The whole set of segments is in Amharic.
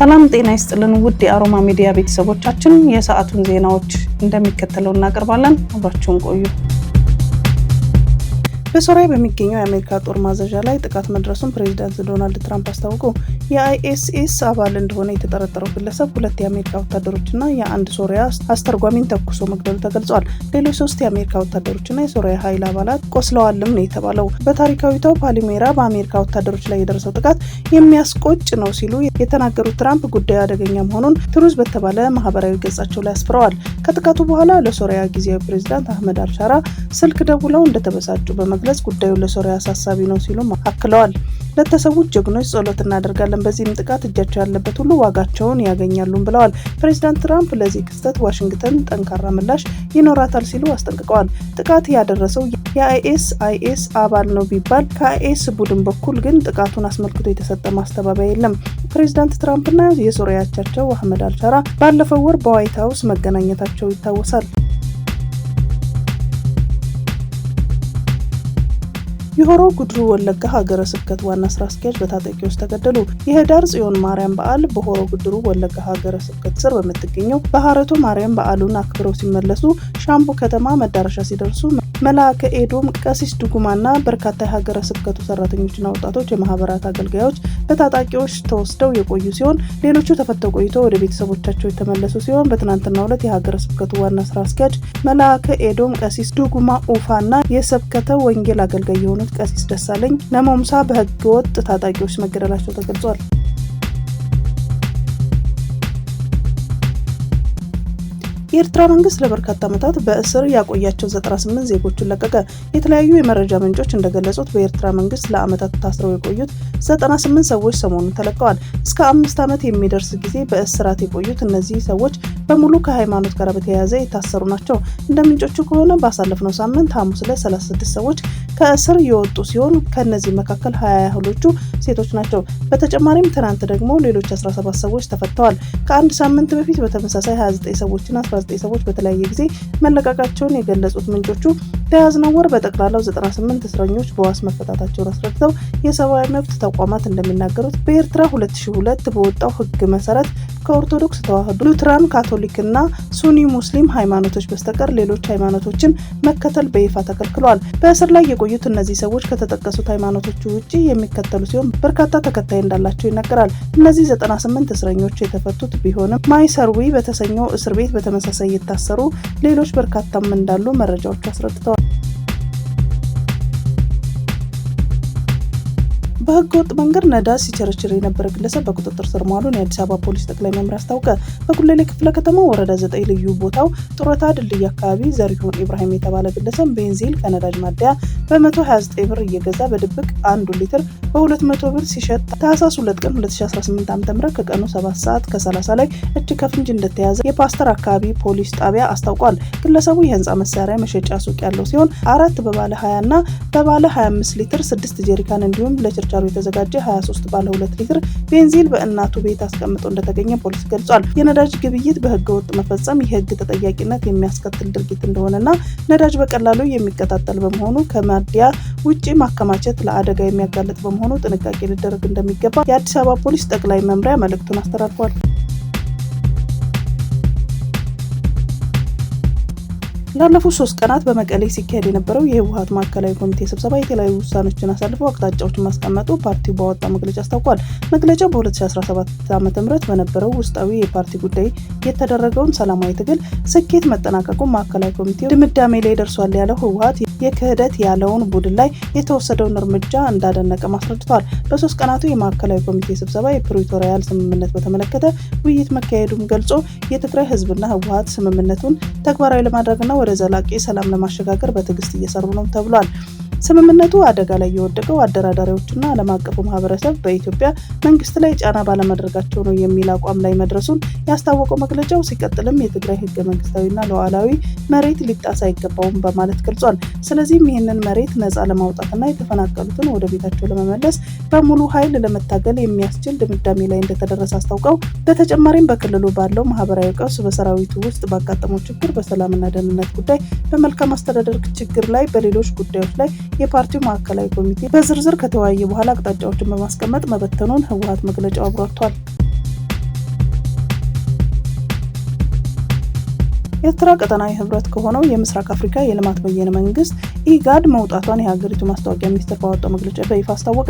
ሰላም ጤና ይስጥልን ውድ የአሮማ ሚዲያ ቤተሰቦቻችን፣ የሰዓቱን ዜናዎች እንደሚከተለው እናቀርባለን። አብራችሁን ቆዩ። በሶሪያ በሚገኘው የአሜሪካ ጦር ማዘዣ ላይ ጥቃት መድረሱን ፕሬዚዳንት ዶናልድ ትራምፕ አስታወቁ። የአይኤስኤስ አባል እንደሆነ የተጠረጠረው ግለሰብ 2 የአሜሪካ ወታደሮችና የአንድ ሶሪያ አስተርጓሚን ተኩሶ መግደሉ ተገልጿል። ሌሎች 3 የአሜሪካ ወታደሮችና የሶሪያ ኃይል አባላት ቆስለዋልም ነው የተባለው። በታሪካዊቷ ፓሊሜራ በአሜሪካ ወታደሮች ላይ የደረሰው ጥቃት የሚያስቆጭ ነው ሲሉ የተናገሩት ትራምፕ ጉዳዩ አደገኛ መሆኑን ትሩዝ በተባለ ማህበራዊ ገጻቸው ላይ አስፍረዋል። ከጥቃቱ በኋላ ለሶሪያ ጊዜያዊ ፕሬዚዳንት አህመድ አልሻራ ስልክ ደውለው እንደተበሳጩ በመግለጽ ጉዳዩ ለሶሪያ አሳሳቢ ነው ሲሉ አክለዋል። ለተሰዉት ጀግኖች ጸሎት እናደርጋለን፣ በዚህም ጥቃት እጃቸው ያለበት ሁሉ ዋጋቸውን ያገኛሉም ብለዋል። ፕሬዚዳንት ትራምፕ ለዚህ ክስተት ዋሽንግተን ጠንካራ ምላሽ ይኖራታል ሲሉ አስጠንቅቀዋል። ጥቃት ያደረሰው የአይኤስ አባል ነው ቢባል ከአይኤስ ቡድን በኩል ግን ጥቃቱን አስመልክቶ የተሰጠ ማስተባበያ የለም። ፕሬዚዳንት ትራምፕና የሶሪያ አቻቸው አህመድ አልሻራ ባለፈው ወር በዋይት ሀውስ መገናኘታቸው ይታወሳል። የሆሮ ጉድሩ ወለጋ ሀገረ ስብከት ዋና ስራ አስኪያጅ በታጣቂዎች ተገደሉ። የህዳር ጽዮን ማርያም በዓል በሆሮ ጉድሩ ወለጋ ሀገረ ስብከት ስር በምትገኘው በሀረቶ ማርያም በዓሉን አክብረው ሲመለሱ ሻምቡ ከተማ መዳረሻ ሲደርሱ መልአከ ኤዶም ቀሲስ ዱጉማና በርካታ የሀገረ ስብከቱ ሰራተኞችና ወጣቶች የማህበራት አገልጋዮች በታጣቂዎች ተወስደው የቆዩ ሲሆን ሌሎቹ ተፈተው ቆይተው ወደ ቤተሰቦቻቸው የተመለሱ ሲሆን በትናንትናው ዕለት የሀገረ ስብከቱ ዋና ስራ አስኪያጅ መልአከ ኤዶም ቀሲስ ዱጉማ ኡፋና የሰብከተ ወንጌል አገልጋይ የሆኑት ቀሲስ ደሳለኝ ነሞምሳ በህገወጥ ታጣቂዎች መገደላቸው ተገልጿል። የኤርትራ መንግስት ለበርካታ ዓመታት በእስር ያቆያቸው 98 ዜጎችን ለቀቀ። የተለያዩ የመረጃ ምንጮች እንደገለጹት በኤርትራ መንግስት ለዓመታት ታስረው የቆዩት 98 ሰዎች ሰሞኑን ተለቀዋል። እስከ 5 ዓመት የሚደርስ ጊዜ በእስራት የቆዩት እነዚህ ሰዎች በሙሉ ከሃይማኖት ጋር በተያያዘ የታሰሩ ናቸው። እንደ ምንጮቹ ከሆነ ባሳለፍነው ሳምንት ሐሙስ ላይ 36 ሰዎች ከእስር የወጡ ሲሆን ከነዚህ መካከል 20 ያህሎቹ ሴቶች ናቸው። በተጨማሪም ትናንት ደግሞ ሌሎች 17 ሰዎች ተፈተዋል። ከአንድ ሳምንት በፊት በተመሳሳይ 29 ሰዎችና 19 ሰዎች በተለያየ ጊዜ መለቀቃቸውን የገለጹት ምንጮቹ በያዝነው ወር በጠቅላላው 98 እስረኞች በዋስ መፈታታቸውን አስረድተው የሰብአዊ መብት ተቋማት እንደሚናገሩት በኤርትራ 2002 በወጣው ህግ መሰረት ከኦርቶዶክስ ተዋህዶ፣ ሉትራን፣ ካቶሊክና ሱኒ ሙስሊም ሃይማኖቶች በስተቀር ሌሎች ሃይማኖቶችን መከተል በይፋ ተከልክሏል። በእስር ላይ የቆዩት እነዚህ ሰዎች ከተጠቀሱት ሃይማኖቶች ውጪ የሚከተሉ ሲሆን በርካታ ተከታይ እንዳላቸው ይነገራል። እነዚህ 98 እስረኞች የተፈቱት ቢሆንም ማይሰርዊ በተሰኘው እስር ቤት በተመሳሳይ የታሰሩ ሌሎች በርካታም እንዳሉ መረጃዎቹ አስረድተዋል። በህገ ወጥ መንገድ ነዳጅ ሲቸረችር የነበረ ግለሰብ በቁጥጥር ስር መዋሉን የአዲስ አበባ ፖሊስ ጠቅላይ መምሪያ አስታወቀ። በጉለሌ ክፍለ ከተማ ወረዳ 9 ልዩ ቦታው ጡረታ ድልድይ አካባቢ ዘሪሁን ኢብራሂም የተባለ ግለሰብ ቤንዚን ከነዳጅ ማደያ በ129 ብር እየገዛ በድብቅ 1 ሊትር በ200 ብር ሲሸጥ ታህሳስ 2 ቀን 2018 ዓ.ም ከቀኑ 7 ሰዓት ከ30 ላይ እጅ ከፍንጅ እንደተያዘ የፓስተር አካባቢ ፖሊስ ጣቢያ አስታውቋል። ግለሰቡ የህንፃ መሳሪያ መሸጫ ሱቅ ያለው ሲሆን 4 በባለ 20 እና በባለ 25 ሊትር 6 ጀሪካን እንዲሁም ለችርቻሮ የተዘጋጀ 23 ባለ 2 ሊትር ቤንዚን በእናቱ ቤት አስቀምጦ እንደተገኘ ፖሊስ ገልጿል። የነዳጅ ግብይት በህገ ወጥ መፈጸም የህግ ተጠያቂነት የሚያስከትል ድርጊት እንደሆነና ነዳጅ በቀላሉ የሚቀጣጠል በመሆኑ ከማደያ ውጪ ማከማቸት ለአደጋ የሚያጋልጥ በመሆኑ ጥንቃቄ ሊደረግ እንደሚገባ የአዲስ አበባ ፖሊስ ጠቅላይ መምሪያ መልእክቱን አስተላልፏል። ላለፉት 3 ቀናት በመቀሌ ሲካሄድ የነበረው የህወሓት ማዕከላዊ ኮሚቴ ስብሰባ የተለያዩ ውሳኔዎችን አሳልፈው አቅጣጫዎችን ማስቀመጡ ፓርቲው ባወጣው መግለጫ አስታውቋል። መግለጫው በ2017 ዓ.ም በነበረው ውስጣዊ የፓርቲ ጉዳይ የተደረገውን ሰላማዊ ትግል ስኬት መጠናቀቁን ማዕከላዊ ኮሚቴው ድምዳሜ ላይ ደርሷል ያለው ህወሓት የክህደት ያለውን ቡድን ላይ የተወሰደውን እርምጃ እንዳደነቀ አስረድቷል። በ3 ቀናቱ የማዕከላዊ ኮሚቴ ስብሰባ የፕሪቶሪያል ስምምነት በተመለከተ ውይይት መካሄዱን ገልጾ የትግራይ ህዝብና ህወሓት ስምምነቱን ተግባራዊ ለማድረግና ወደ ዘላቂ ሰላም ለማሸጋገር በትዕግስት እየሰሩ ነው ተብሏል። ስምምነቱ አደጋ ላይ የወደቀው አደራዳሪዎችና ዓለም አቀፉ ማህበረሰብ በኢትዮጵያ መንግስት ላይ ጫና ባለማድረጋቸው ነው የሚል አቋም ላይ መድረሱን ያስታወቀው መግለጫው ሲቀጥልም የትግራይ ህገ መንግስታዊና ሉዓላዊ መሬት ሊጣስ አይገባውም በማለት ገልጿል። ስለዚህም ይህንን መሬት ነፃ ለማውጣትና የተፈናቀሉትን ወደ ቤታቸው ለመመለስ በሙሉ ኃይል ለመታገል የሚያስችል ድምዳሜ ላይ እንደተደረሰ አስታውቀው በተጨማሪም በክልሉ ባለው ማህበራዊ ቀውስ፣ በሰራዊቱ ውስጥ ባጋጠመው ችግር፣ በሰላምና ደህንነት ጉዳይ፣ በመልካም አስተዳደር ችግር ላይ፣ በሌሎች ጉዳዮች ላይ የፓርቲው ማዕከላዊ ኮሚቴ በዝርዝር ከተወያየ በኋላ አቅጣጫዎችን በማስቀመጥ መበተኑን ህወሓት መግለጫው አብራርቷል። ኤርትራ ቀጠናዊ ህብረት ከሆነው የምስራቅ አፍሪካ የልማት በየነ መንግስት ኢጋድ መውጣቷን የሀገሪቱ ማስታወቂያ ሚኒስቴር ባወጣው መግለጫ በይፋ አስታወቀ።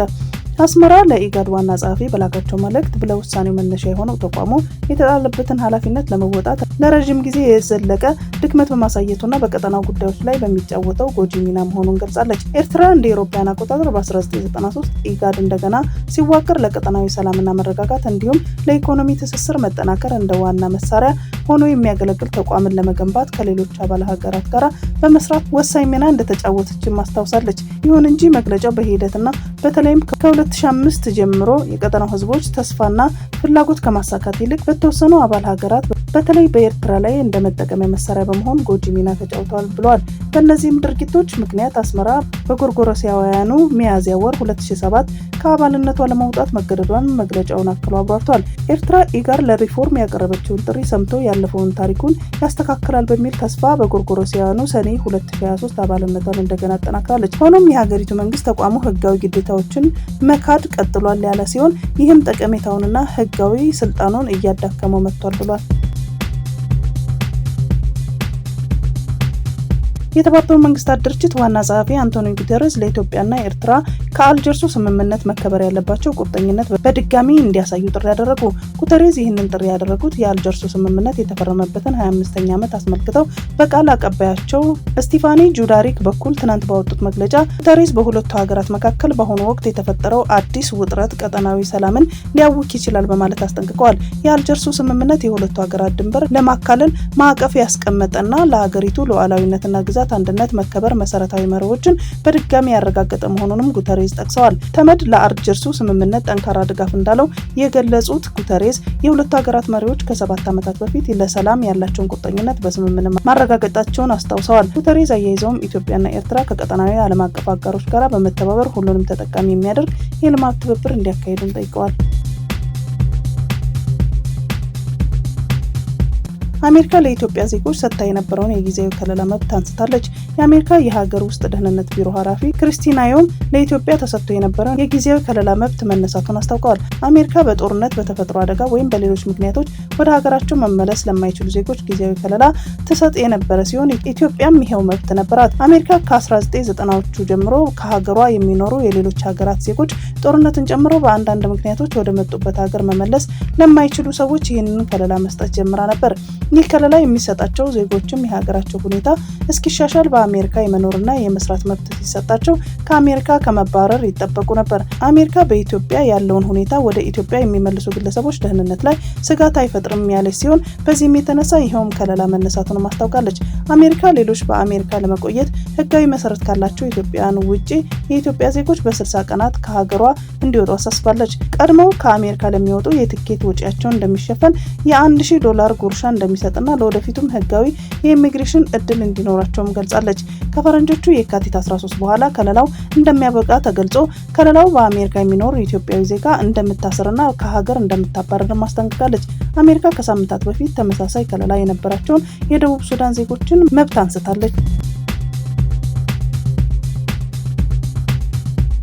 አስመራ ለኢጋድ ዋና ጸሐፊ በላካቸው መልእክት ለውሳኔው መነሻ የሆነው ተቋሙ የተጣለበትን ኃላፊነት ለመወጣት ለረጅም ጊዜ የዘለቀ ድክመት በማሳየቱና በቀጠናው ጉዳዮች ላይ በሚጫወተው ጎጂ ሚና መሆኑን ገልጻለች። ኤርትራ እንደ አውሮፓውያን አቆጣጠር በ1993 ኢጋድ እንደገና ሲዋቀር ለቀጠናዊ ሰላምና መረጋጋት እንዲሁም ለኢኮኖሚ ትስስር መጠናከር እንደ ዋና መሳሪያ ሆኖ የሚያገለግል ተቋምን ለመገንባት ከሌሎች አባል ሀገራት ጋር በመስራት ወሳኝ ሚና እንደተጫወተችም አስታውሳለች። ይሁን እንጂ መግለጫው በሂደትና በተለይም ከ2005 ጀምሮ የቀጠናው ህዝቦች ተስፋና ፍላጎት ከማሳካት ይልቅ በተወሰኑ አባል ሀገራት በተለይ በኤርትራ ላይ እንደ መጠቀሚያ መሳሪያ በመሆን ጎጂ ሚና ተጫውተዋል ብለዋል። በእነዚህም ድርጊቶች ምክንያት አስመራ በጎርጎሮሳውያኑ ሚያዝያ ወር 2007 ከአባልነቷ ለመውጣት መገደዷን መግለጫውን አክሎ አብራርቷል። ኤርትራ ኢጋድ ለሪፎርም ያቀረበችውን ጥሪ ሰምቶ ያለፈውን ታሪኩን ያስተካክላል በሚል ተስፋ በጎርጎሮሳውያኑ ሰኔ 2023 አባልነቷን እንደገና አጠናክራለች። ሆኖም የሀገሪቱ መንግስት ተቋሙ ህጋዊ ግዴታዎችን መካድ ቀጥሏል ያለ ሲሆን ይህም ጠቀሜታውንና ህጋዊ ስልጣኑን እያዳከመው መጥቷል ብሏል። የተባበሩት መንግስታት ድርጅት ዋና ጸሐፊ አንቶኒዮ ጉተሬስ ለኢትዮጵያና ኤርትራ ከአልጀርሱ ስምምነት መከበር ያለባቸው ቁርጠኝነት በድጋሚ እንዲያሳዩ ጥሪ ያደረጉ። ጉተሬስ ይህንን ጥሪ ያደረጉት የአልጀርሱ ስምምነት የተፈረመበትን 25ኛ ዓመት አስመልክተው በቃል አቀባያቸው ስቲፋኒ ጁዳሪክ በኩል ትናንት ባወጡት መግለጫ ጉተሬስ በሁለቱ ሀገራት መካከል በአሁኑ ወቅት የተፈጠረው አዲስ ውጥረት ቀጠናዊ ሰላምን ሊያውክ ይችላል በማለት አስጠንቅቀዋል። የአልጀርሱ ስምምነት የሁለቱ ሀገራት ድንበር ለማካለል ማዕቀፍ ያስቀመጠና ለሀገሪቱ ሉዓላዊነትና ግዛት አንድነት መከበር መሰረታዊ መርሆችን በድጋሚ ያረጋገጠ መሆኑንም ጉተሬስ ጠቅሰዋል። ተመድ ለአልጀርሱ ስምምነት ጠንካራ ድጋፍ እንዳለው የገለጹት ጉተሬስ የሁለቱ ሀገራት መሪዎች ከ7 ዓመታት በፊት ለሰላም ያላቸውን ቁርጠኝነት በስምምነት ማረጋገጣቸውን አስታውሰዋል። ጉተሬስ አያይዘውም ኢትዮጵያና ኤርትራ ከቀጠናዊ ዓለም አቀፍ አጋሮች ጋር በመተባበር ሁሉንም ተጠቃሚ የሚያደርግ የልማት ትብብር እንዲያካሂዱም ጠይቀዋል። አሜሪካ ለኢትዮጵያ ዜጎች ሰጥታ የነበረውን የጊዜያዊ ከለላ መብት አንስታለች። የአሜሪካ የሀገር ውስጥ ደህንነት ቢሮ ኃላፊ ክሪስቲና ዮም ለኢትዮጵያ ተሰጥቶ የነበረውን የጊዜያዊ ከለላ መብት መነሳቱን አስታውቀዋል። አሜሪካ በጦርነት፣ በተፈጥሮ አደጋ ወይም በሌሎች ምክንያቶች ወደ ሀገራቸው መመለስ ለማይችሉ ዜጎች ጊዜያዊ ከለላ ትሰጥ የነበረ ሲሆን ኢትዮጵያም ይሄው መብት ነበራት። አሜሪካ ከ1990ዎቹ ጀምሮ ከሀገሯ የሚኖሩ የሌሎች ሀገራት ዜጎች ጦርነትን ጨምሮ በአንዳንድ ምክንያቶች ወደ መጡበት ሀገር መመለስ ለማይችሉ ሰዎች ይህንን ከለላ መስጠት ጀምራ ነበር። ይህ ከለላ የሚሰጣቸው ዜጎችም የሀገራቸው ሁኔታ እስኪሻሻል በአሜሪካ የመኖርና የመስራት መብት ሲሰጣቸው ከአሜሪካ ከመባረር ይጠበቁ ነበር። አሜሪካ በኢትዮጵያ ያለውን ሁኔታ ወደ ኢትዮጵያ የሚመልሱ ግለሰቦች ደህንነት ላይ ስጋት አይፈጥርም ያለች ሲሆን በዚህም የተነሳ ይኸውም ከለላ መነሳቱን ማስታወቃለች። አሜሪካ ሌሎች በአሜሪካ ለመቆየት ህጋዊ መሰረት ካላቸው ኢትዮጵያውያን ውጪ የኢትዮጵያ ዜጎች በ60 ቀናት ከሀገሯ እንዲወጡ አሳስባለች። ቀድሞው ከአሜሪካ ለሚወጡ የትኬት ወጪያቸውን እንደሚሸፈን $1000 ጉርሻ እንደሚሰጥና ለወደፊቱም ህጋዊ የኢሚግሬሽን እድል እንዲኖራቸውም ገልጻለች። ከፈረንጆቹ የካቲት 13 በኋላ ከለላው እንደሚያበቃ ተገልጾ ከለላው በአሜሪካ የሚኖር ኢትዮጵያዊ ዜጋ እንደምታስርና ከሀገር እንደምታባረር ማስጠንቀቃለች። አሜሪካ ከሳምንታት በፊት ተመሳሳይ ከለላ የነበራቸውን የደቡብ ሱዳን ዜጎችን መብት አንስታለች።